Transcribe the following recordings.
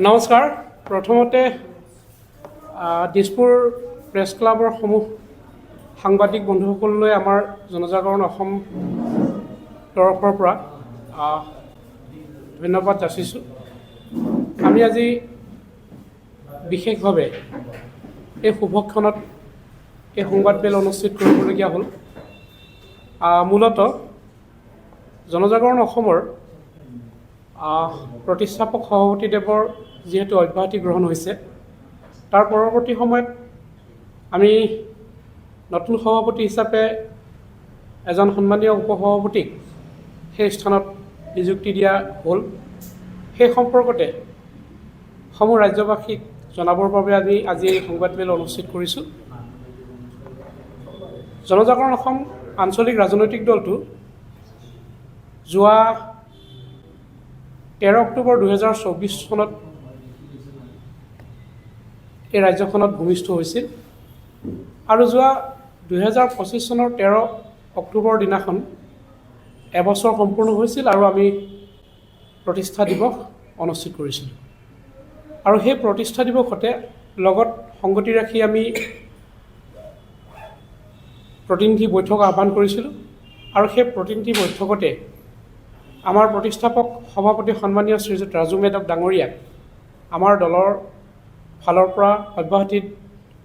নমস্কাৰ। প্ৰথমতে দিছপুৰ প্ৰেছ ক্লাবৰ সমূহ সাংবাদিক বন্ধুসকললৈ আমাৰ জনজাগৰণ অসম তৰফৰ পৰা ধন্যবাদ যাচিছোঁ। আমি আজি বিশেষভাৱে এই শুভক্ষণত এই সংবাদমেল অনুষ্ঠিত কৰিবলগীয়া হ'ল। মূলতঃ জনজাগৰণ অসমৰ প্ৰতিষ্ঠাপক সভাপতিদেৱৰ যিহেতু অব্যাহতি গ্ৰহণ হৈছে, তাৰ পৰৱৰ্তী সময়ত আমি নতুন সভাপতি হিচাপে এজন সন্মানীয় উপসভাপতিক সেই স্থানত নিযুক্তি দিয়া হ'ল। সেই সম্পৰ্কতে সমূহ ৰাজ্যবাসীক জনাবৰ বাবে আমি আজি এই সংবাদমেল অনুষ্ঠিত কৰিছোঁ। জনজাগৰণ অসম আঞ্চলিক ৰাজনৈতিক দলটো যোৱা 13 অক্টোবৰ 2024 চনত এই ৰাজ্যখনত ভূমিষ্ঠ হৈছিল আৰু যোৱা 2025 চনৰ 13 অক্টোবৰ দিনাখন এবছৰ সম্পূৰ্ণ হৈছিল আৰু আমি প্ৰতিষ্ঠা দিৱস অনুষ্ঠিত কৰিছিলোঁ। আৰু সেই প্ৰতিষ্ঠা দিৱসতে লগত সংগতি ৰাখি আমি প্ৰতিনিধি বৈঠক আহ্বান কৰিছিলোঁ আৰু সেই প্ৰতিনিধি বৈঠকতে আমাৰ প্ৰতিষ্ঠাপক সভাপতি সন্মানীয় শ্ৰীযুত ৰাজু মেধক ডাঙৰীয়াক আমাৰ দলৰ ফালৰ পৰা অব্যাহতি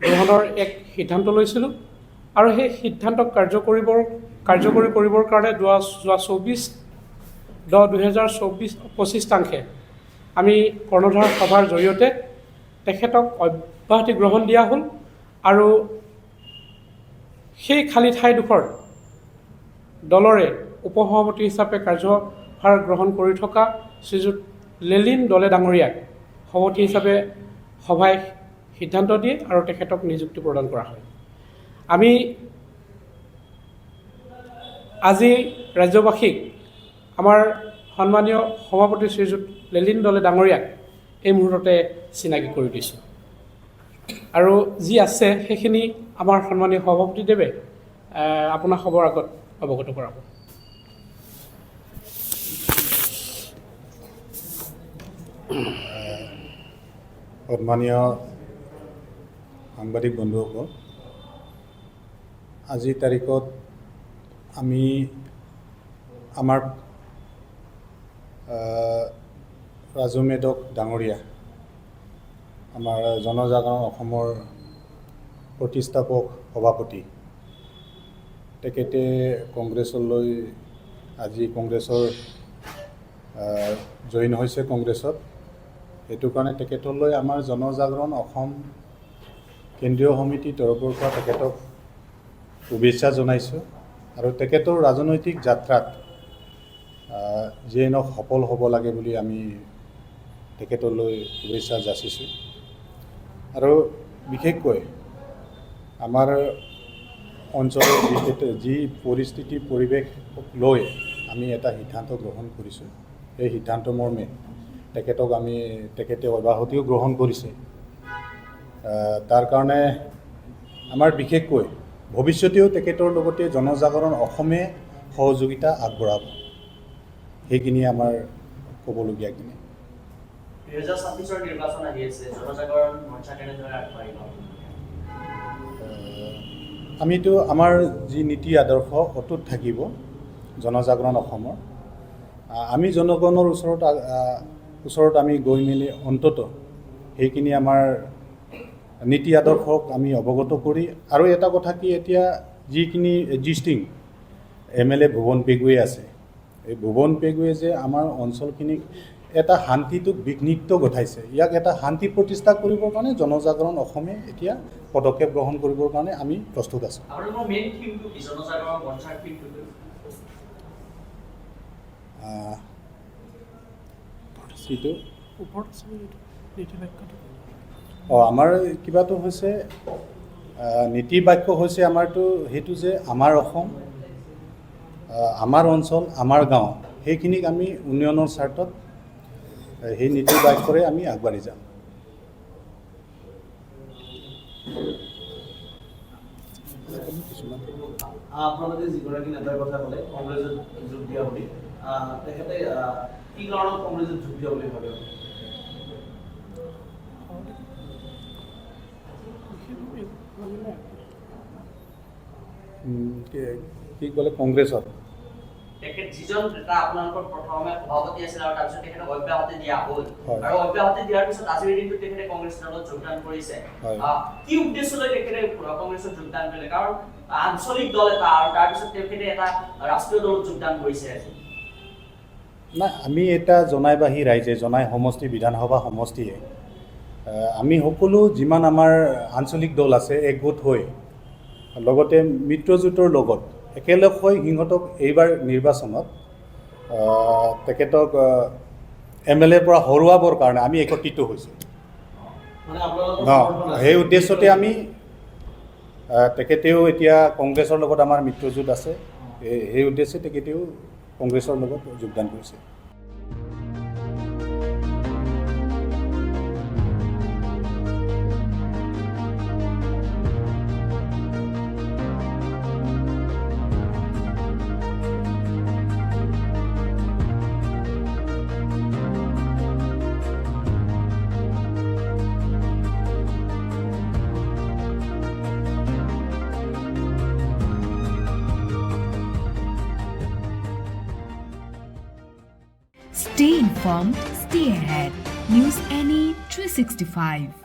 গ্ৰহণৰ এক সিদ্ধান্ত লৈছিলোঁ আৰু সেই সিদ্ধান্তক কাৰ্যকৰী কৰিবৰ কাৰণে যোৱা 24/10/2025 তাৰিখে আমি কৰ্ণধাৰ সভাৰ জৰিয়তে তেখেতক অব্যাহতি গ্ৰহণ দিয়া হ'ল আৰু সেই খালী ঠাইডোখৰ দলৰে উপসভাপতি হিচাপে কাৰ্যভাৰ গ্ৰহণ কৰি থকা শ্ৰীযুত লেলিন দলে ডাঙৰীয়াক সভাপতি হিচাপে সভাই সিদ্ধান্ত দিয়ে আৰু তেখেতক নিযুক্তি প্ৰদান কৰা হয়। আমি আজি ৰাজ্যবাসীক আমাৰ সন্মানীয় সভাপতি শ্ৰীযুত লেলিন দলে ডাঙৰীয়াক এই মুহূৰ্ততে চিনাকি কৰি দিছোঁ আৰু যি আছে সেইখিনি আমাৰ সন্মানীয় সভাপতিদেৱে আপোনাৰ খবৰ আগত অৱগত কৰাব। সন্মানীয় সাংবাদিক বন্ধুসকল, আজিৰ তাৰিখত আমি আমাৰ ৰাজু মেধক ডাঙৰীয়া, আমাৰ জনজাগৰণ অসমৰ প্ৰতিষ্ঠাপক সভাপতি, তেখেতে কংগ্ৰেছলৈ আজি কংগ্ৰেছৰ জইন হৈছে কংগ্ৰেছত। সেইটো কাৰণে তেখেতলৈ আমাৰ জনজাগৰণ অসম কেন্দ্ৰীয় সমিতিৰ তৰফৰ পৰা তেখেতক শুভেচ্ছা জনাইছোঁ আৰু তেখেতৰ ৰাজনৈতিক যাত্ৰাত যিয়ে নহওক সফল হ'ব লাগে বুলি আমি তেখেতলৈ শুভেচ্ছা যাচিছোঁ। আৰু বিশেষকৈ আমাৰ অঞ্চলৰ যি পৰিস্থিতি পৰিৱেশ লৈ আমি এটা সিদ্ধান্ত গ্ৰহণ কৰিছোঁ, এই সিদ্ধান্ত মৰ্মে তেখেতে অব্যাহতিও গ্ৰহণ কৰিছে। তাৰ কাৰণে আমাৰ বিশেষকৈ ভৱিষ্যতেও তেখেতৰ লগতে জনজাগৰণ অসমে সহযোগিতা আগবঢ়াব, সেইখিনি আমাৰ ক'বলগীয়াখিনি। 2026 নিৰ্বাচন আহি আছে, জনজাগৰণ মৰ্চা কেনেদৰে আগবাঢ়িব? আমিতো আমাৰ যি নীতি আদৰ্শ অটুট থাকিব জনজাগৰণ অসমৰ। আমি জনগণৰ ওচৰত আমি গৈ মেলি অন্তত সেইখিনি আমাৰ নীতি আদৰ্শক আমি অৱগত কৰি, আৰু এটা কথা কি, এতিয়া যিখিনি এক্সিষ্টিং MLA ভুৱন পেগুৱে আছে, এই ভুৱন পেগুৱে যে আমাৰ অঞ্চলখিনিক এটা শান্তিটোক বিঘ্নিত ঘটাইছে, ইয়াক এটা শান্তি প্ৰতিষ্ঠা কৰিবৰ কাৰণে জনজাগৰণ অসমে এতিয়া পদক্ষেপ গ্ৰহণ কৰিবৰ কাৰণে আমি প্ৰস্তুত আছোঁ। আমাৰ কিবাটো হৈছে নীতি বাক্য হৈছে আমাৰতো সেইটো যে আমাৰ অসম, আমাৰ অঞ্চল, আমাৰ গাঁও, সেইখিনিক আমি উন্নয়নৰ স্বাৰ্থত সেই নীতি বাক্যৰে আমি আগবাঢ়ি যাম। আপোনালোকে যিগৰাকী নেতাৰ কথা ক'লে কংগ্ৰেছত যোগ দিয়া বুলি, তেখেতে কি কাৰণত কংগ্ৰেছত যোগ দিয়া বুলি ভাবে? কি ক'লে কংগ্ৰেছত তেখেত যিজন নেতা আপোনালোকৰ প্ৰথমে সভাপতি আছিল আৰু তাৰপিছত তেখেতক অব্যাহতি দিয়া হ'ল হয়। আৰু অব্যাহতি দিয়াৰ পিছত আজিৰ দিনটোত তেখেতে কংগ্ৰেছ দলত যোগদান কৰিছে হয়। কি উদ্দেশ্য লৈ তেখেতে কংগ্ৰেছত যোগদান কৰিলে কাৰণ আঞ্চলিক দল এটা আৰু তাৰপিছত তেখেতে এটা ৰাষ্ট্ৰীয় দলত যোগদান কৰিছে আজি নাই আমি এটা জনাইবাহী ৰাইজে জনাই সমষ্টি বিধানসভা সমষ্টিয়ে আমি সকলো যিমান আমাৰ আঞ্চলিক দল আছে একগোট হৈ লগতে মিত্ৰজোঁটৰ লগত একেলগ হৈ সিহঁতক এইবাৰ নিৰ্বাচনত তেখেতক MLA পৰা হৰুৱাবৰ কাৰণে আমি একত্ৰিত হৈছোঁ সেই উদ্দেশ্যতে আমি তেখেতেও এতিয়া কংগ্ৰেছৰ লগত আমাৰ মিত্ৰজোঁট আছে সেই উদ্দেশ্যে তেখেতেও কংগ্ৰেছৰ লগত যোগদান কৰিছে Stay informed, stay ahead. News NE 365.